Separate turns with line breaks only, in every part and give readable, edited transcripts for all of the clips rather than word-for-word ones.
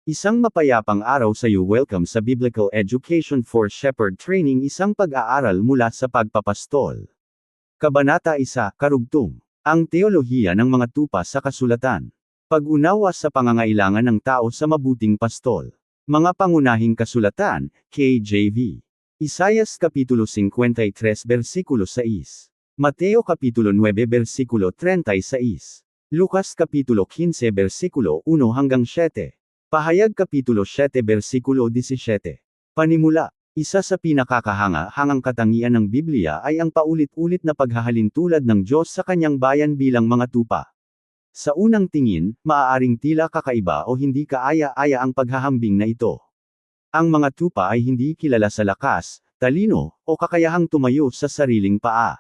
Isang mapayapang araw sa iyo. Welcome sa Biblical Education for Shepherd Training, isang pag-aaral mula sa pagpapastol. Kabanata 1, Karugtong. Ang teolohiya ng mga tupa sa kasulatan. Pag-unawa sa pangangailangan ng tao sa mabuting pastol. Mga pangunahing kasulatan, KJV. Isaias Kapitulo 53 versikulo 6. Mateo Kapitulo 9 versikulo 36. Lucas Kapitulo 15 versikulo 1 hanggang 7. Pahayag Kapitulo 7 versikulo 17. Panimula. Isa sa pinakakahanga-hangang katangian ng Biblia ay ang paulit-ulit na paghahalintulad ng Diyos sa kanyang bayan bilang mga tupa. Sa unang tingin, maaaring tila kakaiba o hindi kaaya-aya ang paghahambing na ito. Ang mga tupa ay hindi kilala sa lakas, talino, o kakayahang tumayo sa sariling paa.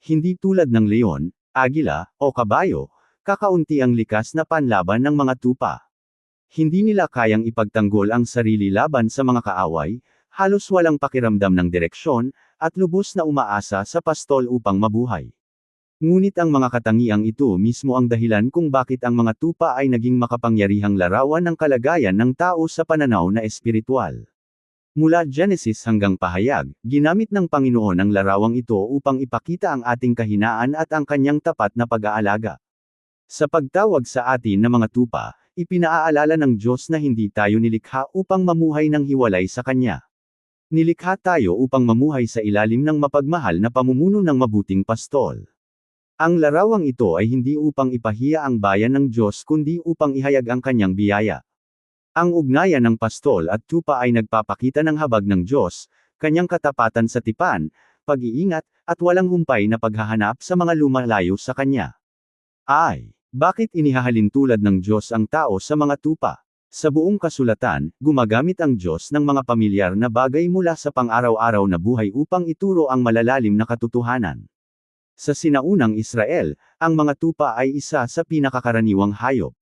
Hindi tulad ng leon, agila, o kabayo, kakaunti ang likas na panlaban ng mga tupa. Hindi nila kayang ipagtanggol ang sarili laban sa mga kaaway, halos walang pakiramdam ng direksyon, at lubos na umaasa sa pastol upang mabuhay. Ngunit ang mga katangiang ito mismo ang dahilan kung bakit ang mga tupa ay naging makapangyarihang larawan ng kalagayan ng tao sa pananaw na espiritual. Mula Genesis hanggang Pahayag, ginamit ng Panginoon ang larawang ito upang ipakita ang ating kahinaan at ang kanyang tapat na pag-aalaga. Sa pagtawag sa atin na mga tupa, ipinaaalala ng Diyos na hindi tayo nilikha upang mamuhay ng hiwalay sa Kanya. Nilikha tayo upang mamuhay sa ilalim ng mapagmahal na pamumuno ng mabuting pastol. Ang larawang ito ay hindi upang ipahiya ang bayan ng Diyos kundi upang ihayag ang Kanyang biyaya. Ang ugnayan ng pastol at tupa ay nagpapakita ng habag ng Diyos, Kanyang katapatan sa tipan, pag-iingat, at walang humpay na paghahanap sa mga lumalayo sa Kanya. Bakit inihahalintulad ng Diyos ang tao sa mga tupa? Sa buong kasulatan, gumagamit ang Diyos ng mga pamilyar na bagay mula sa pang-araw-araw na buhay upang ituro ang malalalim na katotohanan. Sa sinaunang Israel, ang mga tupa ay isa sa pinakakaraniwang hayop.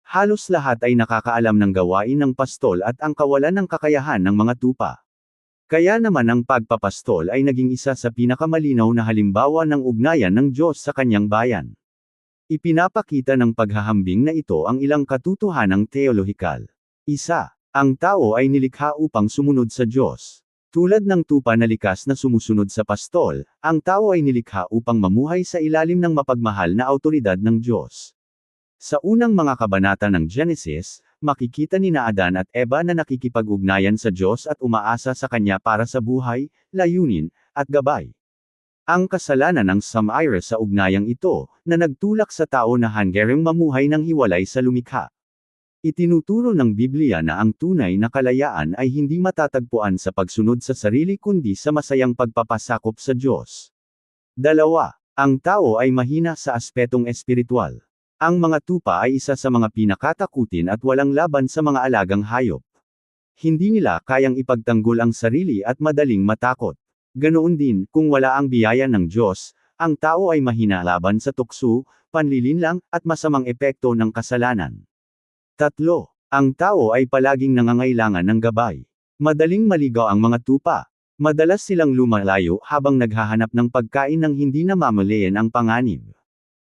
Halos lahat ay nakakaalam ng gawain ng pastol at ang kawalan ng kakayahan ng mga tupa. Kaya naman ang pagpapastol ay naging isa sa pinakamalinaw na halimbawa ng ugnayan ng Diyos sa kanyang bayan. Ipinapakita ng paghahambing na ito ang ilang katotohanang teolohikal. Isa, ang tao ay nilikha upang sumunod sa Diyos. Tulad ng tupa na likas na sumusunod sa pastol, ang tao ay nilikha upang mamuhay sa ilalim ng mapagmahal na awtoridad ng Diyos. Sa unang mga kabanata ng Genesis, makikita ni Adan at Eva na nakikipag-ugnayan sa Diyos at umaasa sa Kanya para sa buhay, layunin, at gabay. Ang kasalanan ng Samira sa ugnayang ito, na nagtulak sa tao na hanggang mamuhay ng hiwalay sa lumikha. Itinuturo ng Biblia na ang tunay na kalayaan ay hindi matatagpuan sa pagsunod sa sarili kundi sa masayang pagpapasakop sa Diyos. 2. Ang tao ay mahina sa aspetong espiritual. Ang mga tupa ay isa sa mga pinakatakutin at walang laban sa mga alagang hayop. Hindi nila kayang ipagtanggol ang sarili at madaling matakot. Ganoon din, kung wala ang biyaya ng Diyos, ang tao ay mahina laban sa tukso, panlilinlang, at masamang epekto ng kasalanan. 3. Ang tao ay palaging nangangailangan ng gabay. Madaling maligaw ang mga tupa. Madalas silang lumalayo habang naghahanap ng pagkain ng hindi namamalayan ang panganib.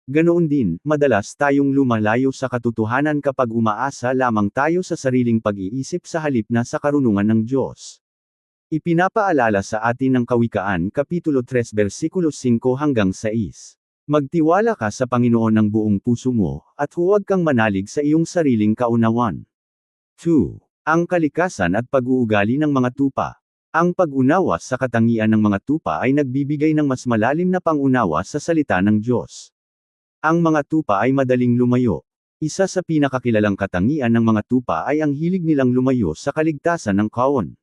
Ganoon din, madalas tayong lumalayo sa katotohanan kapag umaasa lamang tayo sa sariling pag-iisip sa halip na sa karunungan ng Diyos. Ipinapaalala sa atin ng Kawikaan Kapitulo 3 versikulo 5 hanggang 6. Magtiwala ka sa Panginoon ng buong puso mo, at huwag kang manalig sa iyong sariling kaunawan. 2. Ang kalikasan at pag-uugali ng mga tupa. Ang pag-unawa sa katangian ng mga tupa ay nagbibigay ng mas malalim na pang-unawa sa salita ng Diyos. Ang mga tupa ay madaling lumayo. Isa sa pinakakilalang katangian ng mga tupa ay ang hilig nilang lumayo sa kaligtasan ng kawan.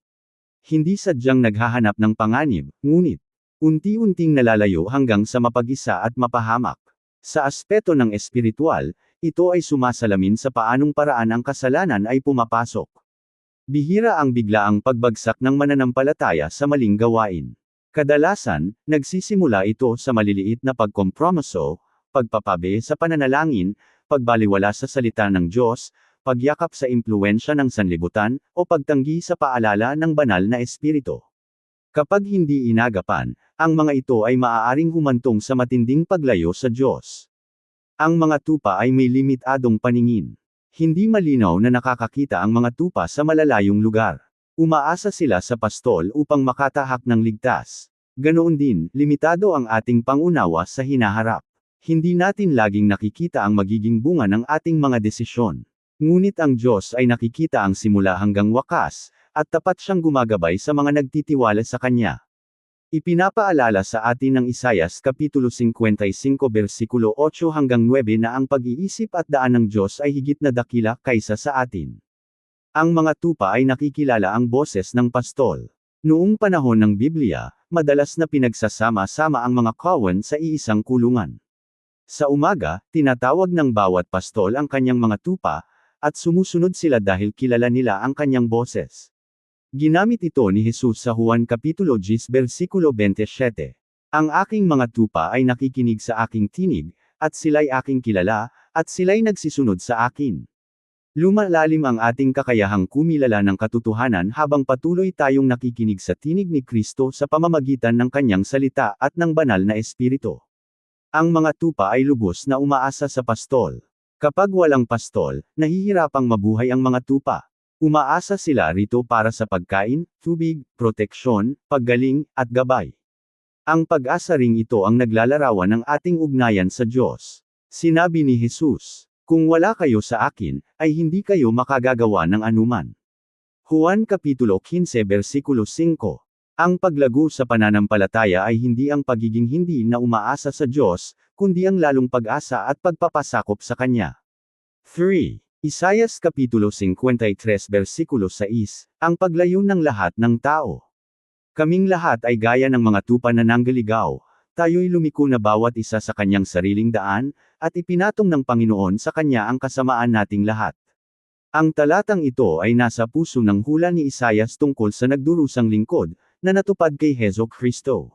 Hindi sadyang naghahanap ng panganib, ngunit unti-unting nalalayo hanggang sa mapag-isa at mapahamak. Sa aspeto ng espiritual, ito ay sumasalamin sa paanong paraan ang kasalanan ay pumapasok. Bihira ang biglaang pagbagsak ng mananampalataya sa maling gawain. Kadalasan, nagsisimula ito sa maliliit na pagkompromiso, pagpapabe sa pananalangin, pagbaliwala sa salita ng Diyos, pagyakap sa impluwensya ng sanlibutan, o pagtanggi sa paalala ng banal na espiritu. Kapag hindi inagapan, ang mga ito ay maaaring humantong sa matinding paglayo sa Diyos. Ang mga tupa ay may limitadong paningin. Hindi malinaw na nakakakita ang mga tupa sa malalayong lugar. Umaasa sila sa pastol upang makatahak ng ligtas. Ganoon din, limitado ang ating pangunawa sa hinaharap. Hindi natin laging nakikita ang magiging bunga ng ating mga desisyon. Ngunit ang Diyos ay nakikita ang simula hanggang wakas, at tapat siyang gumagabay sa mga nagtitiwala sa Kanya. Ipinapaalala sa atin ng Isaias Kapitulo 55 versikulo 8 hanggang 9 na ang pag-iisip at daan ng Diyos ay higit na dakila kaysa sa atin. Ang mga tupa ay nakikilala ang boses ng pastol. Noong panahon ng Biblia, madalas na pinagsasama-sama ang mga kawan sa iisang kulungan. Sa umaga, tinatawag ng bawat pastol ang kanyang mga tupa, at sumusunod sila dahil kilala nila ang kanyang boses. Ginamit ito ni Jesus sa Juan Kapitulo 10 versikulo 27. Ang aking mga tupa ay nakikinig sa aking tinig, at sila'y aking kilala, at sila'y nagsisunod sa akin. Lumalalim ang ating kakayahang kumilala ng katotohanan habang patuloy tayong nakikinig sa tinig ni Kristo sa pamamagitan ng kanyang salita at ng banal na espiritu. Ang mga tupa ay lubos na umaasa sa pastol. Kapag walang pastol, nahihirapang mabuhay ang mga tupa. Umaasa sila rito para sa pagkain, tubig, proteksyon, paggaling, at gabay. Ang pag-asa ring ito ang naglalarawan ng ating ugnayan sa Diyos. Sinabi ni Jesus, "Kung wala kayo sa akin, ay hindi kayo makagagawa ng anuman." Juan Kapitulo 15 versikulo 5. Ang paglago sa pananampalataya ay hindi ang pagiging hindi na umaasa sa Diyos, kundi ang lalong pag-asa at pagpapasakop sa Kanya. 3. Isaias Kapitulo 53 versikulo 6, ang paglayo ng lahat ng tao. Kaming lahat ay gaya ng mga tupa na nanggaligaw, tayo'y lumiko na bawat isa sa kanyang sariling daan, at ipinatong ng Panginoon sa Kanya ang kasamaan nating lahat. Ang talatang ito ay nasa puso ng hula ni Isaias tungkol sa nagdurusang lingkod, na natupad kay Heso Kristo.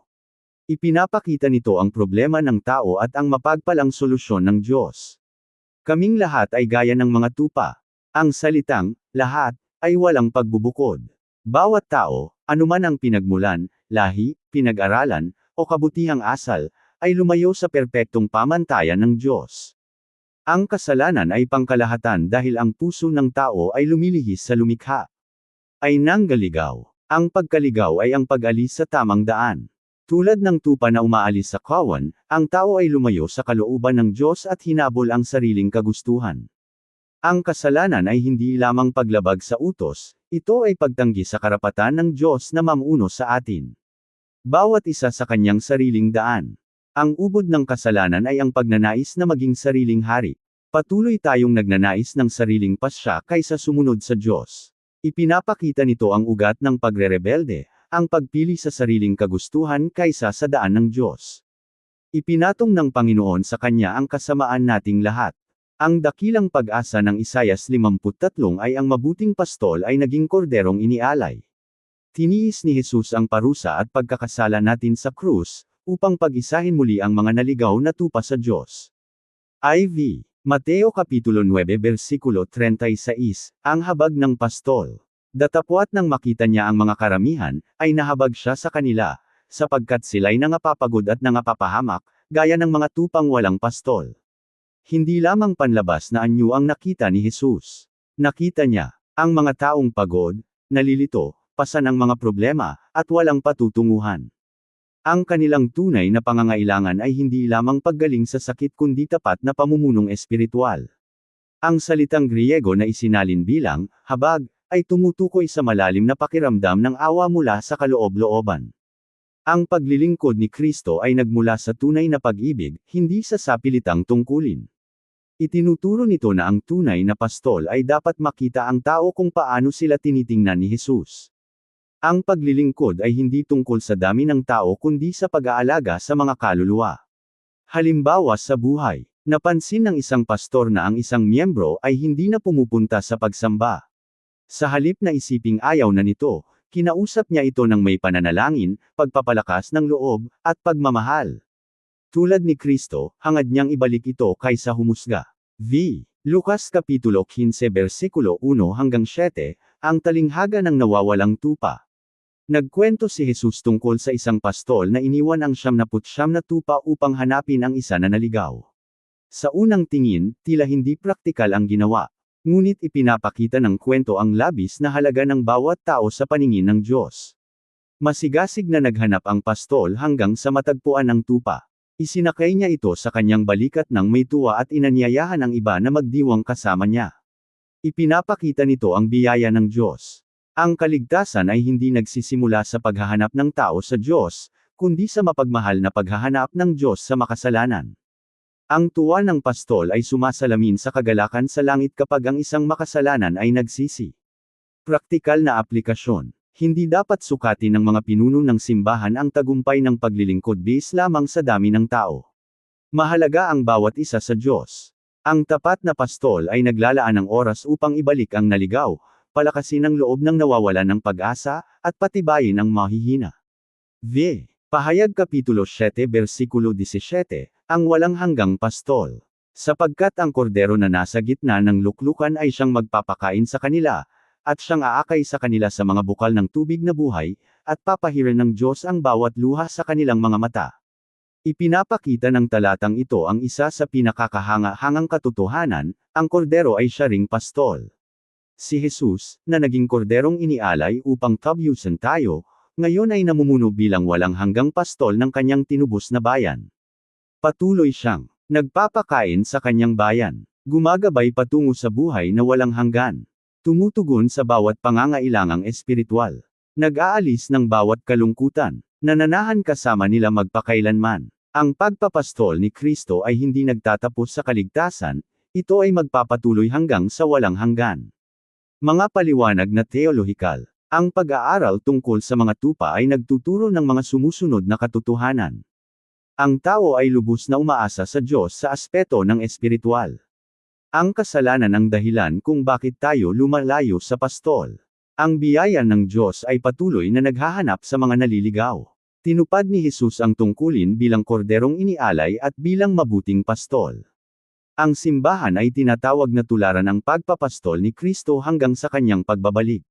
Ipinapakita nito ang problema ng tao at ang mapagpalang solusyon ng Diyos. Kaming lahat ay gaya ng mga tupa. Ang salitang, lahat, ay walang pagbubukod. Bawat tao, anuman ang pinagmulan, lahi, pinag-aralan, o kabutihang asal, ay lumayo sa perpektong pamantayan ng Diyos. Ang kasalanan ay pangkalahatan dahil ang puso ng tao ay lumilihis sa lumikha. Ay nanggaligaw. Ang pagkaligaw ay ang pag-alis sa tamang daan. Tulad ng tupa na umaalis sa kawan, ang tao ay lumayo sa kalooban ng Diyos at hinabol ang sariling kagustuhan. Ang kasalanan ay hindi lamang paglabag sa utos, ito ay pagtanggi sa karapatan ng Diyos na mamuno sa atin. Bawat isa sa kanyang sariling daan. Ang ubod ng kasalanan ay ang pagnanais na maging sariling hari. Patuloy tayong nagnanais ng sariling pasya kaysa sumunod sa Diyos. Ipinapakita nito ang ugat ng pagrerebelde, ang pagpili sa sariling kagustuhan kaysa sa daan ng Diyos. Ipinatong ng Panginoon sa Kanya ang kasamaan nating lahat. Ang dakilang pag-asa ng Isaias 53 ay ang mabuting pastol ay naging korderong inialay. Tiniis ni Jesus ang parusa at pagkakasala natin sa krus, upang pag-isahin muli ang mga naligaw na tupa sa Diyos. IV. Mateo Kapitulo 9 versikulo 36, ang habag ng pastol. Datapwat nang makita niya ang mga karamihan, ay nahabag siya sa kanila, sapagkat sila'y nangapapagod at nangapapahamak, gaya ng mga tupang walang pastol. Hindi lamang panlabas na anyo ang nakita ni Jesus. Nakita niya, ang mga taong pagod, nalilito, pasan ang mga problema, at walang patutunguhan. Ang kanilang tunay na pangangailangan ay hindi lamang paggaling sa sakit kundi tapat na pamumunong espiritual. Ang salitang Griego na isinalin bilang, habag, ay tumutukoy sa malalim na pakiramdam ng awa mula sa kaloob-looban. Ang paglilingkod ni Kristo ay nagmula sa tunay na pag-ibig, hindi sa sapilitang tungkulin. Itinuturo nito na ang tunay na pastol ay dapat makita ang tao kung paano sila tinitingnan ni Jesus. Ang paglilingkod ay hindi tungkol sa dami ng tao kundi sa pag-aalaga sa mga kaluluwa. Halimbawa sa buhay, napansin ng isang pastor na ang isang miyembro ay hindi na pumupunta sa pagsamba. Sa halip na isiping ayaw na nito, kinausap niya ito ng may pananalangin, pagpapalakas ng loob, at pagmamahal. Tulad ni Kristo, hangad niyang ibalik ito kaysa humusga. V. Lucas Kapitulo 15 versikulo 1 hanggang 7, ang talinghaga ng nawawalang tupa. Nagkwento si Jesus tungkol sa isang pastol na iniwan ang 99 na tupa upang hanapin ang isa na naligaw. Sa unang tingin, tila hindi praktikal ang ginawa. Ngunit ipinapakita ng kwento ang labis na halaga ng bawat tao sa paningin ng Diyos. Masigasig na naghanap ang pastol hanggang sa matagpuan ang tupa. Isinakay niya ito sa kanyang balikat ng may tuwa at inanyayahan ang iba na magdiwang kasama niya. Ipinapakita nito ang biyaya ng Diyos. Ang kaligtasan ay hindi nagsisimula sa paghahanap ng tao sa Diyos, kundi sa mapagmahal na paghahanap ng Diyos sa makasalanan. Ang tuwa ng pastol ay sumasalamin sa kagalakan sa langit kapag ang isang makasalanan ay nagsisi. Praktikal na aplikasyon. Hindi dapat sukatin ng mga pinuno ng simbahan ang tagumpay ng paglilingkod base lamang sa dami ng tao. Mahalaga ang bawat isa sa Diyos. Ang tapat na pastol ay naglalaan ng oras upang ibalik ang naligaw, palakasin ang loob ng nawawalan ng pag-asa, at patibayin ang mahihina. V. Pahayag Kapitulo 7 versikulo 17, ang walang hanggang pastol. Sapagkat ang kordero na nasa gitna ng luklukan ay siyang magpapakain sa kanila, at siyang aakay sa kanila sa mga bukal ng tubig na buhay, at papahiran ng Diyos ang bawat luha sa kanilang mga mata. Ipinapakita ng talatang ito ang isa sa pinakakahanga-hangang katotohanan, ang kordero ay siya ring pastol. Si Jesus, na naging korderong inialay upang tabyusan tayo, ngayon ay namumuno bilang walang hanggang pastol ng kanyang tinubos na bayan. Patuloy siyang nagpapakain sa kanyang bayan, gumagabay patungo sa buhay na walang hanggan. Tumutugon sa bawat pangangailangang espiritual. Nag-aalis ng bawat kalungkutan. Nananahan kasama nila magpakailanman. Ang pagpapastol ni Kristo ay hindi nagtatapos sa kaligtasan, ito ay magpapatuloy hanggang sa walang hanggan. Mga paliwanag na teolohikal. Ang pag-aaral tungkol sa mga tupa ay nagtuturo ng mga sumusunod na katotohanan. Ang tao ay lubos na umaasa sa Diyos sa aspeto ng espiritual. Ang kasalanan ang dahilan kung bakit tayo lumalayo sa pastol. Ang biyaya ng Diyos ay patuloy na naghahanap sa mga naliligaw. Tinupad ni Jesus ang tungkulin bilang korderong inialay at bilang mabuting pastol. Ang simbahan ay tinatawag na tularan ang pagpapastol ni Kristo hanggang sa kanyang pagbabalik.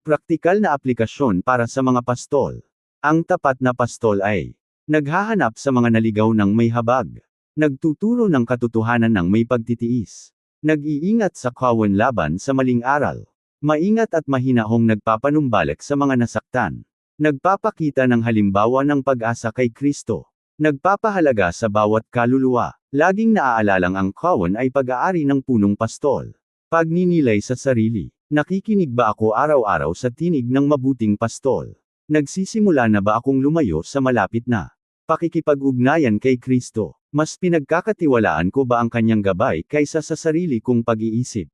Praktikal na aplikasyon para sa mga pastol. Ang tapat na pastol ay naghahanap sa mga naligaw ng may habag. Nagtuturo ng katotohanan ng may pagtitiis. Nag-iingat sa kawan laban sa maling aral. Maingat at mahinahong nagpapanumbalik sa mga nasaktan. Nagpapakita ng halimbawa ng pag-asa kay Kristo. Nagpapahalaga sa bawat kaluluwa. Laging naaalalang ang kawan ay pag-aari ng punong pastol. Pagninilay sa sarili. Nakikinig ba ako araw-araw sa tinig ng mabuting pastol? Nagsisimula na ba akong lumayo sa malapit na pakikipag-ugnayan kay Kristo? Mas pinagkakatiwalaan ko ba ang kanyang gabay kaysa sa sarili kong pag-iisip?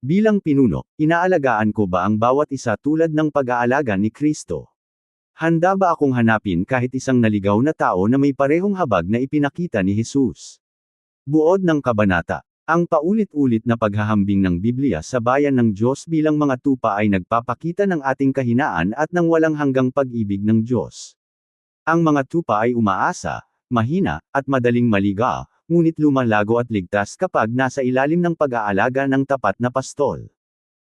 Bilang pinuno, inaalagaan ko ba ang bawat isa tulad ng pag-aalaga ni Kristo? Handa ba akong hanapin kahit isang naligaw na tao na may parehong habag na ipinakita ni Jesus? Buod ng kabanata. Ang paulit-ulit na paghahambing ng Biblia sa bayan ng Diyos bilang mga tupa ay nagpapakita ng ating kahinaan at ng walang hanggang pag-ibig ng Diyos. Ang mga tupa ay umaasa, mahina, at madaling maligaw, ngunit lumalago at ligtas kapag nasa ilalim ng pag-aalaga ng tapat na pastol.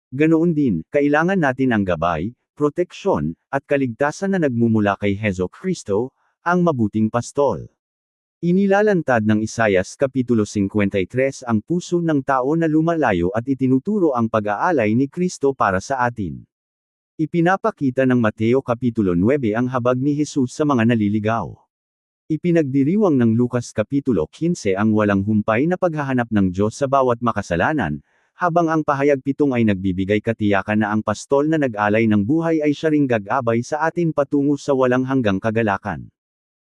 Ganoon din, kailangan natin ang gabay, proteksyon, at kaligtasan na nagmumula kay Hesus Kristo, ang mabuting pastol. Inilalantad ng Isayas Kapitulo 53 ang puso ng tao na lumalayo at itinuturo ang pag-aalay ni Kristo para sa atin. Ipinapakita ng Mateo Kapitulo 9 ang habag ni Jesus sa mga naliligaw. Ipinagdiriwang ng Lucas Kapitulo 15 ang walang humpay na paghahanap ng Diyos sa bawat makasalanan, habang ang pahayag 7 ay nagbibigay katiyakan na ang pastol na nag-alay ng buhay ay siya ring gagabay sa atin patungo sa walang hanggang kagalakan.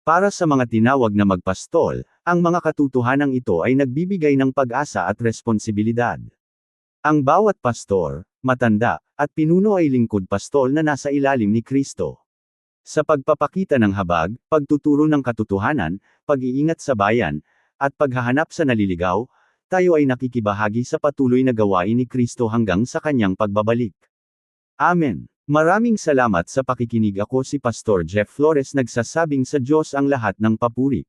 Para sa mga tinawag na magpastol, ang mga katotohanang ito ay nagbibigay ng pag-asa at responsibilidad. Ang bawat pastor, matanda, at pinuno ay lingkod pastol na nasa ilalim ni Kristo. Sa pagpapakita ng habag, pagtuturo ng katotohanan, pag-iingat sa bayan, at paghahanap sa naliligaw, tayo ay nakikibahagi sa patuloy na gawain ni Kristo hanggang sa kanyang pagbabalik. Amen. Maraming salamat sa pakikinig. Ako si Pastor Jeff Flores, nagsasabing sa Diyos ang lahat ng papuri.